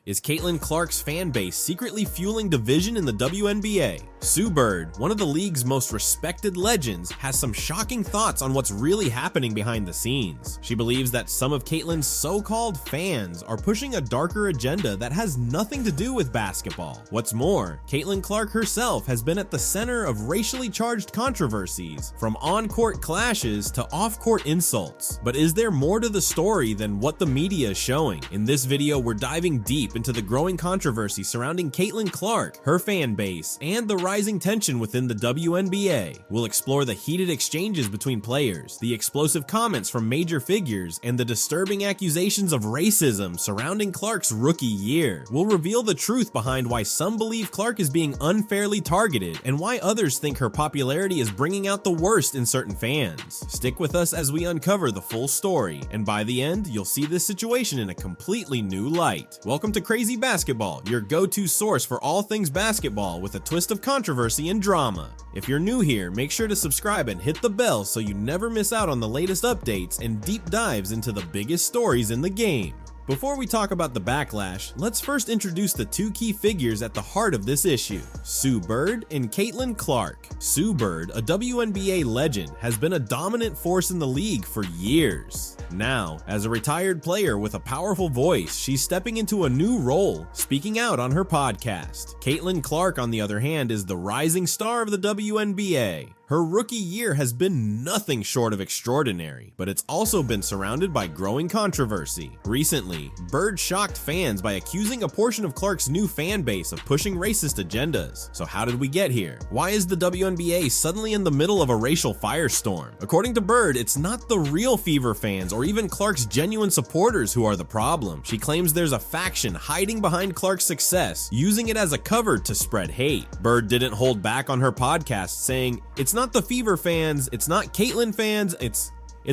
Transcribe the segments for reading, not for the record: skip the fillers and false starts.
Is Caitlin Clark's fan base secretly fueling division in the WNBA? Sue Bird, one of the league's most respected legends, has some shocking thoughts on what's really happening behind the scenes. She believes that some of Caitlin's so-called fans are pushing a darker agenda that has nothing to do with basketball. What's more, Caitlin Clark herself has been at the center of racially charged controversies, from on-court clashes to off-court insults. But is there more to the story than what the media is showing? In this video, we're diving deep into the growing controversy surrounding Caitlin Clark, her fan base, and the rising tension within the WNBA. We'll explore the heated exchanges between players, the explosive comments from major figures, and the disturbing accusations of racism surrounding Clark's rookie year. We'll reveal the truth behind why some believe Clark is being unfairly targeted and why others think her popularity is bringing out the worst in certain fans. Stick with us as we uncover the full story, and by the end, you'll see this situation in a completely new light. Welcome to Crazy Basketball, your go-to source for all things basketball with a twist of controversy and drama. If you're new here, make sure to subscribe and hit the bell so you never miss out on the latest updates and deep dives into the biggest stories in the game. Before we talk about the backlash, let's first introduce the two key figures at the heart of this issue, Sue Bird and Caitlin Clark. Sue Bird, a WNBA legend, has been a dominant force in the league for years. Now, as a retired player with a powerful voice, she's stepping into a new role, speaking out on her podcast. Caitlin Clark, on the other hand, is the rising star of the WNBA. Her rookie year has been nothing short of extraordinary, but it's also been surrounded by growing controversy. Recently, Bird shocked fans by accusing a portion of Clark's new fan base of pushing racist agendas. So how did we get here? Why is the WNBA suddenly in the middle of a racial firestorm? According to Bird, it's not the real Fever fans or even Clark's genuine supporters who are the problem. She claims there's a faction hiding behind Clark's success, using it as a cover to spread hate. Bird didn't hold back on her podcast, saying, "It's not the Fever fans, it's not Caitlin fans, it's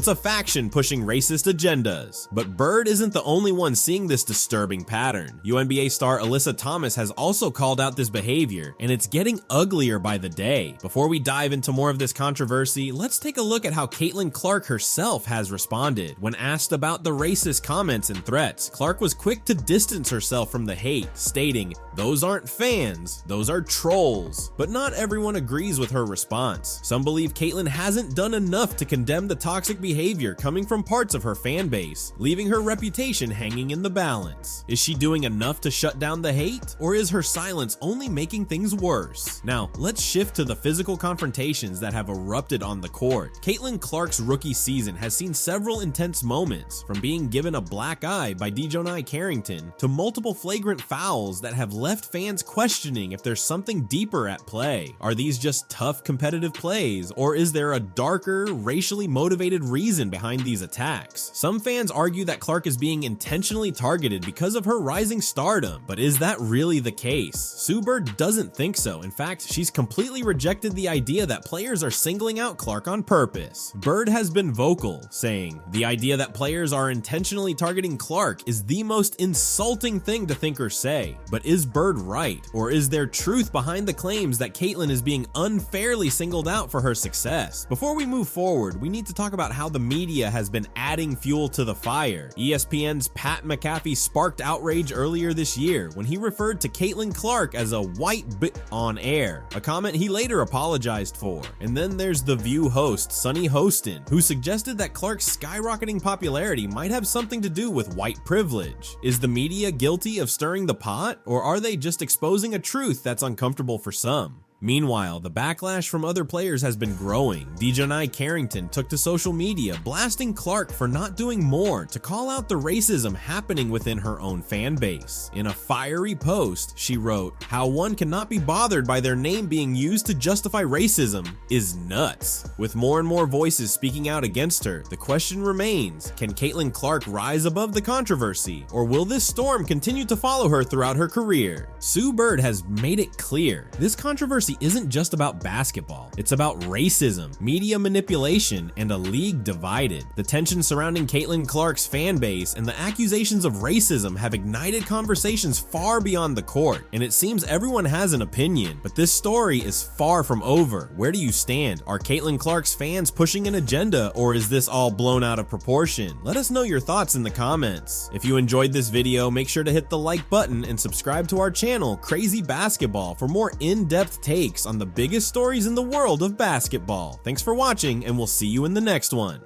a faction pushing racist agendas." But Bird isn't the only one seeing this disturbing pattern. WNBA star Alyssa has also called out this behavior, and it's getting uglier by the day. Before we dive into more of this controversy, let's take a look at how Caitlin Clark herself has responded. When asked about the racist comments and threats, Clark was quick to distance herself from the hate, stating, "Those aren't fans, those are trolls." But not everyone agrees with her response. Some believe Caitlin hasn't done enough to condemn the toxic behavior coming from parts of her fan base, leaving her reputation hanging in the balance. Is she doing enough to shut down the hate, or is her silence only making things worse? Now, let's shift to the physical confrontations that have erupted on the court. Caitlin Clark's rookie season has seen several intense moments, from being given a black eye by Carrington to multiple flagrant fouls that have left fans questioning if there's something deeper at play. Are these just tough competitive plays, or is there a darker, racially motivated reason behind these attacks? Some fans argue that Clark is being intentionally targeted because of her rising stardom, but is that really the case? Sue Bird doesn't think so. In fact, she's completely rejected the idea that players are singling out Clark on purpose. Bird has been vocal, saying, "The idea that players are intentionally targeting Clark is the most insulting thing to think or say." But is Bird right? Or is there truth behind the claims that Caitlin is being unfairly singled out for her success? Before we move forward, we need to talk about how the media has been adding fuel to the fire. ESPN's Pat McAfee sparked outrage earlier this year when he referred to Caitlin Clark as a white bitch on air, a comment he later apologized for. And then there's The View host Sunny Hostin, who suggested that Clark's skyrocketing popularity might have something to do with white privilege. Is the media guilty of stirring the pot, or are they just exposing a truth that's uncomfortable for some? Meanwhile, the backlash from other players has been growing. Carrington took to social media, blasting Clark for not doing more to call out the racism happening within her own fan base. In a fiery post, she wrote, "How one cannot be bothered by their name being used to justify racism is nuts." With more and more voices speaking out against her, the question remains, can Caitlin Clark rise above the controversy, or will this storm continue to follow her throughout her career? Sue Bird has made it clear, this controversy controversy isn't just about basketball. It's about racism, media manipulation, and a league divided. The tension surrounding Caitlin Clark's fan base and the accusations of racism have ignited conversations far beyond the court, and it seems everyone has an opinion. But this story is far from over. Where do you stand? Are Caitlin Clark's fans pushing an agenda, or is this all blown out of proportion? Let us know your thoughts in the comments. If you enjoyed this video, make sure to hit the like button and subscribe to our channel, Crazy Basketball, for more in-depth takes on the biggest stories in the world of basketball. Thanks for watching, and we'll see you in the next one.